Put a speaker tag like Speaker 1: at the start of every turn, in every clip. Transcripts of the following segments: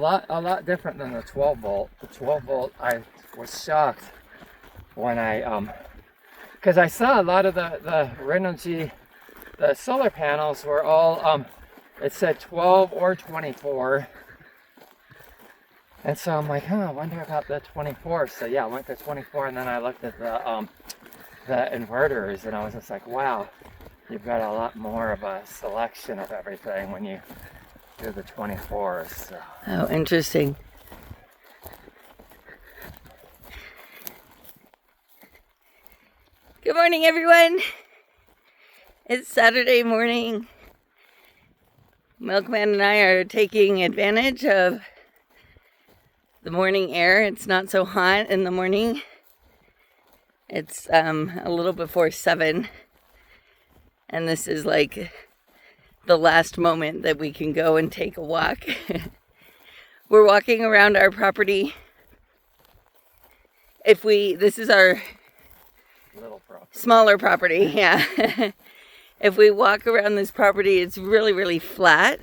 Speaker 1: lot different than the 12 volt. The 12 volt, I was shocked when because I saw a lot of the Renogy, the solar panels were all, it said 12 or 24. And so I'm like, I wonder about the 24. So yeah, I went to 24, and then I looked at the inverters, and I was just like, wow, you've got a lot more of a selection of everything when you do the 24s. So.
Speaker 2: Oh, interesting. Good morning, everyone. It's Saturday morning. Milkman and I are taking advantage of the morning air. It's not so hot in the morning. It's a little before 7. And this is like the last moment that we can go and take a walk. We're walking around our property. This is our
Speaker 1: Little property.
Speaker 2: Smaller property, yeah. If we walk around this property, it's really, really flat.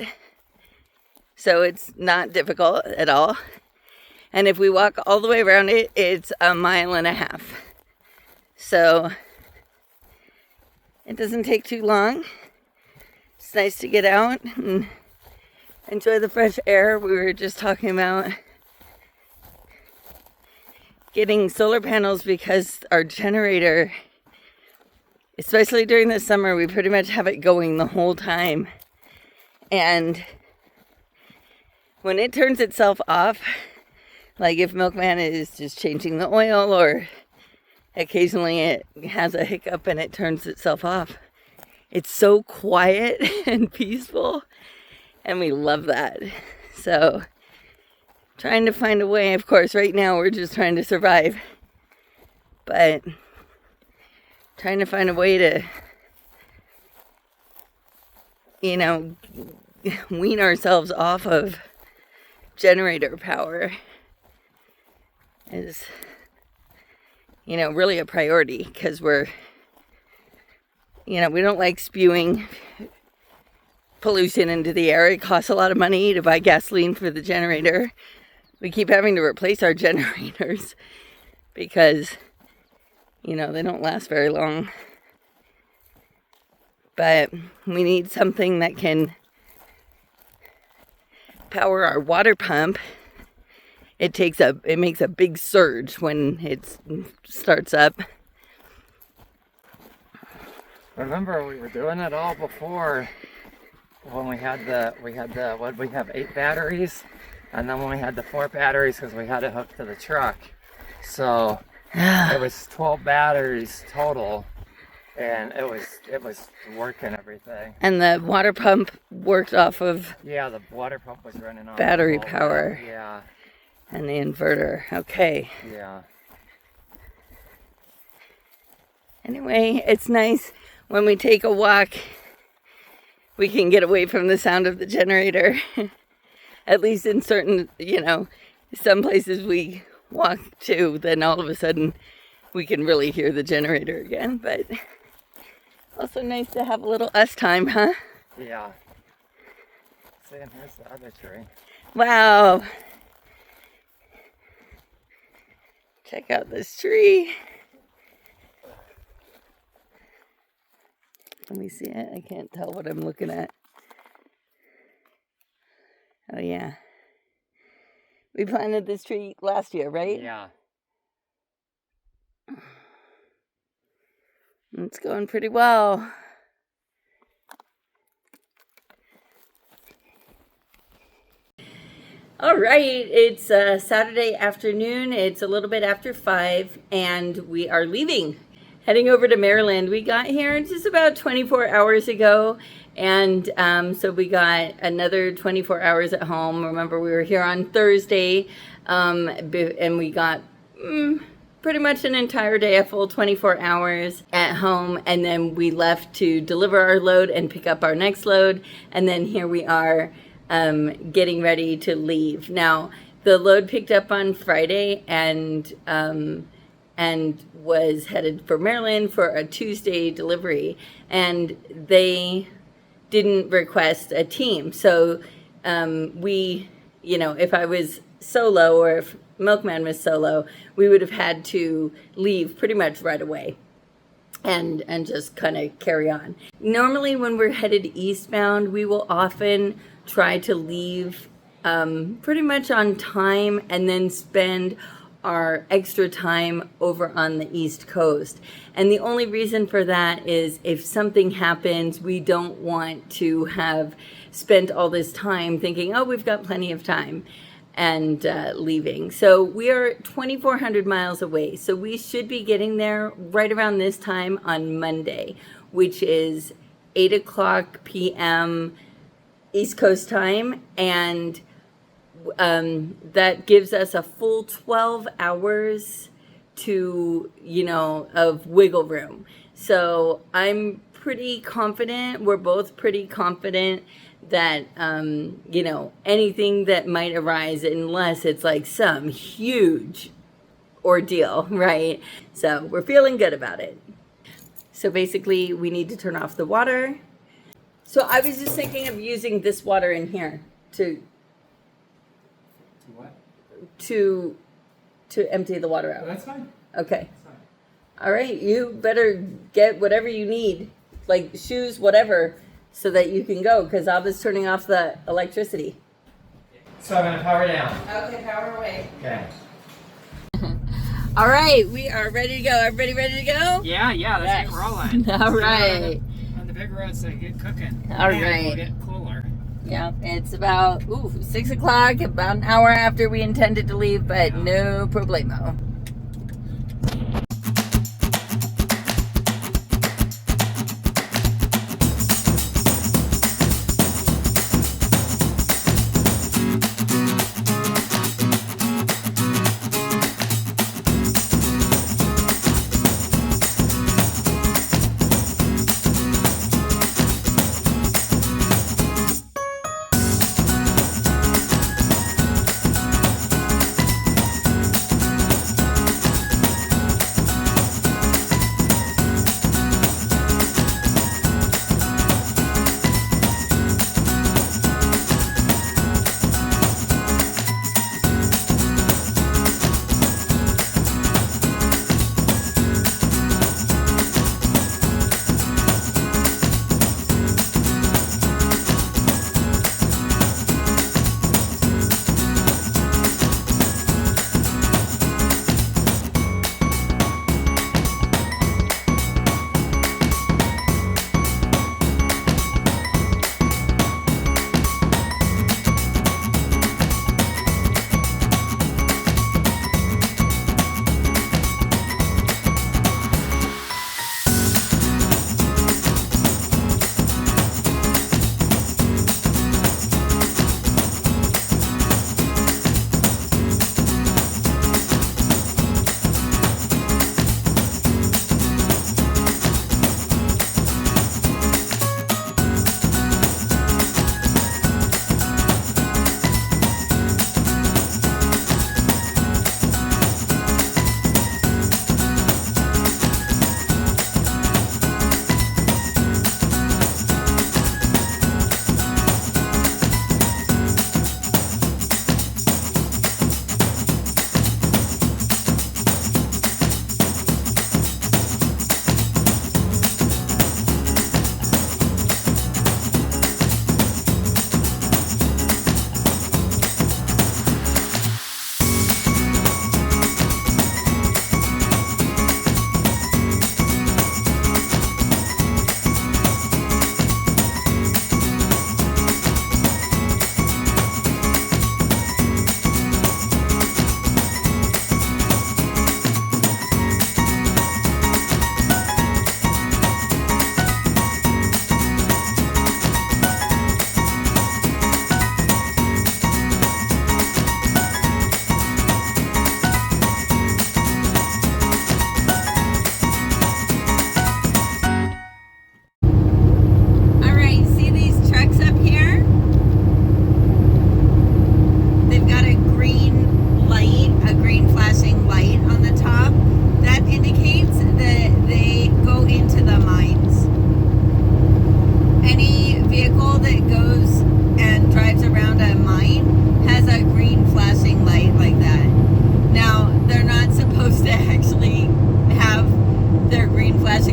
Speaker 2: So it's not difficult at all. And if we walk all the way around it, it's 1.5 miles. So it doesn't take too long. It's nice to get out and enjoy the fresh air. We were just talking about getting solar panels because our generator, especially during the summer, we pretty much have it going the whole time. And when it turns itself off, like if Milkman is just changing the oil or occasionally it has a hiccup and it turns itself off, it's so quiet and peaceful, and we love that. So trying to find a way. Of course, right now we're just trying to survive, but trying to find a way to, wean ourselves off of generator power is, really a priority, because we don't like spewing pollution into the air. It costs a lot of money to buy gasoline for the generator. We keep having to replace our generators because, they don't last very long. But we need something that can power our water pump. It makes a big surge when it starts up.
Speaker 1: Remember, we were doing it all before when we had 8 batteries, and then when we had the 4 batteries because we had it hooked to the truck. So it was 12 batteries total, and it was working everything.
Speaker 2: And the water pump worked off of
Speaker 1: the water pump was running off
Speaker 2: battery power.
Speaker 1: Yeah.
Speaker 2: And the inverter. Okay.
Speaker 1: Yeah.
Speaker 2: Anyway, it's nice when we take a walk, we can get away from the sound of the generator. At least in certain, some places we walk to, then all of a sudden we can really hear the generator again. But also nice to have a little us time, huh?
Speaker 1: Yeah. See, and here's the other tree.
Speaker 2: Wow. Check out this tree. Let me see it. I can't tell what I'm looking at. Oh, yeah. We planted this tree last year, right?
Speaker 1: Yeah.
Speaker 2: It's going pretty well. All right, it's Saturday afternoon. It's a little bit after 5, and we are leaving, heading over to Maryland. We got here just about 24 hours ago, and so we got another 24 hours at home. Remember, we were here on Thursday, and we got pretty much an entire day, a full 24 hours at home, and then we left to deliver our load and pick up our next load, and then here we are getting ready to leave. Now, the load picked up on Friday and was headed for Maryland for a Tuesday delivery, and they didn't request a team. So we you know, if I was solo or if Milkman was solo, we would have had to leave pretty much right away and just kind of carry on. Normally when we're headed eastbound, we will often try to leave pretty much on time and then spend our extra time over on the East Coast. And the only reason for that is if something happens, we don't want to have spent all this time thinking, oh, we've got plenty of time, and leaving. So we are 2,400 miles away. So we should be getting there right around this time on Monday, which is 8 o'clock p.m. East Coast time. And that gives us a full 12 hours to, you know, of wiggle room. So I'm pretty confident, we're both pretty confident that, you know, anything that might arise, unless it's like some huge ordeal, right? So we're feeling good about it. So basically we need to turn off the water. So I was just thinking of using this water in here to
Speaker 1: What?
Speaker 2: to empty the water out.
Speaker 1: That's fine.
Speaker 2: Okay.
Speaker 1: That's fine.
Speaker 2: All right. You better get whatever you need, like shoes, whatever, so that you can go, because Abba's turning off the electricity.
Speaker 1: So I'm gonna power down.
Speaker 2: Okay, power away.
Speaker 1: Okay.
Speaker 2: All right, we are ready to go. Everybody ready to go?
Speaker 1: Yeah, let's get rolling.
Speaker 2: All right.
Speaker 1: On the big roads, they get cooking.
Speaker 2: All
Speaker 1: And
Speaker 2: right.
Speaker 1: We'll get cooler.
Speaker 2: Yeah, it's about 6 o'clock, about an hour after we intended to leave, but no problemo.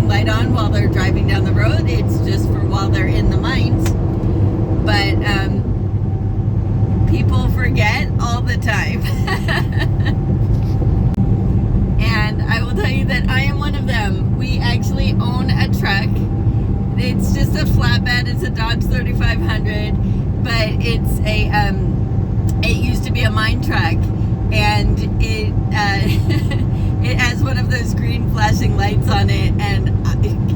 Speaker 2: light on while they're driving down the road. It's just for while they're in the mines. But people forget all the time. And I will tell you that I am one of them. We actually own a truck. It's just a flatbed. It's a Dodge 3500, but it's a it used to be a mine truck, and it it has one of those green flashing lights on it, and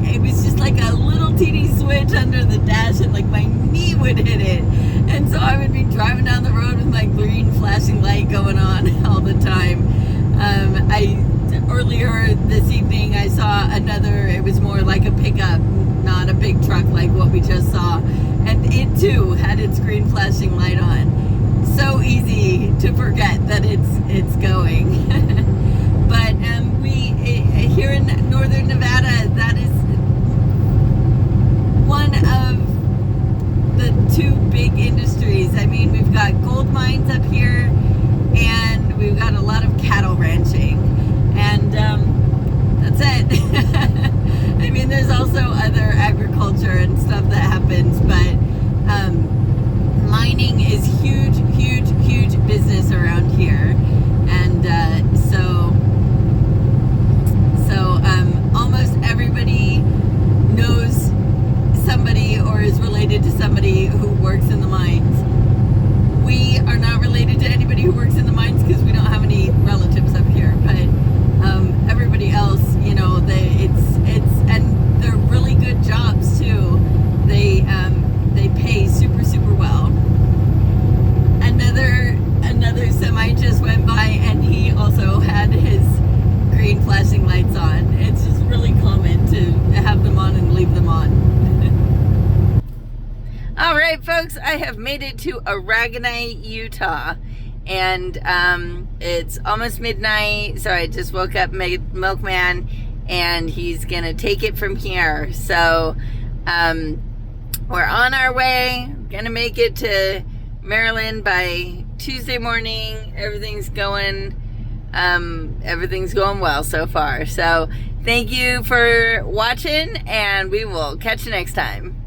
Speaker 2: it was just like a little teeny switch under the dash, and like my knee would hit it, and so I would be driving down the road with my green flashing light going on all the time. Earlier this evening I saw another, it was more like a pickup, not a big truck like what we just saw, and it too had its green flashing light on. So easy to forget that it's going. But here in northern Nevada, that is one of the two big industries. I mean, we've got gold mines up here, and we've got a lot of cattle ranching, and that's it. I mean, there's also other agriculture and stuff that happens, but mining is huge, huge, huge business around here, and so almost everybody knows somebody or is related to somebody who works in the mines. We are not related to anybody who works in the mines because we don't have any relatives up here, but everybody else, you know, and they're really good jobs too. They pay super, super well. Another semi just went by, and he also had his green flashing lights on. It's just really common to have them on and leave them on. All right, folks, I have made it to Aragonite, Utah, and it's almost midnight, so I just woke up Milkman, and he's gonna take it from here. So we're on our way, gonna make it to Maryland by Tuesday morning. Everything's going well so far. So thank you for watching, and we will catch you next time.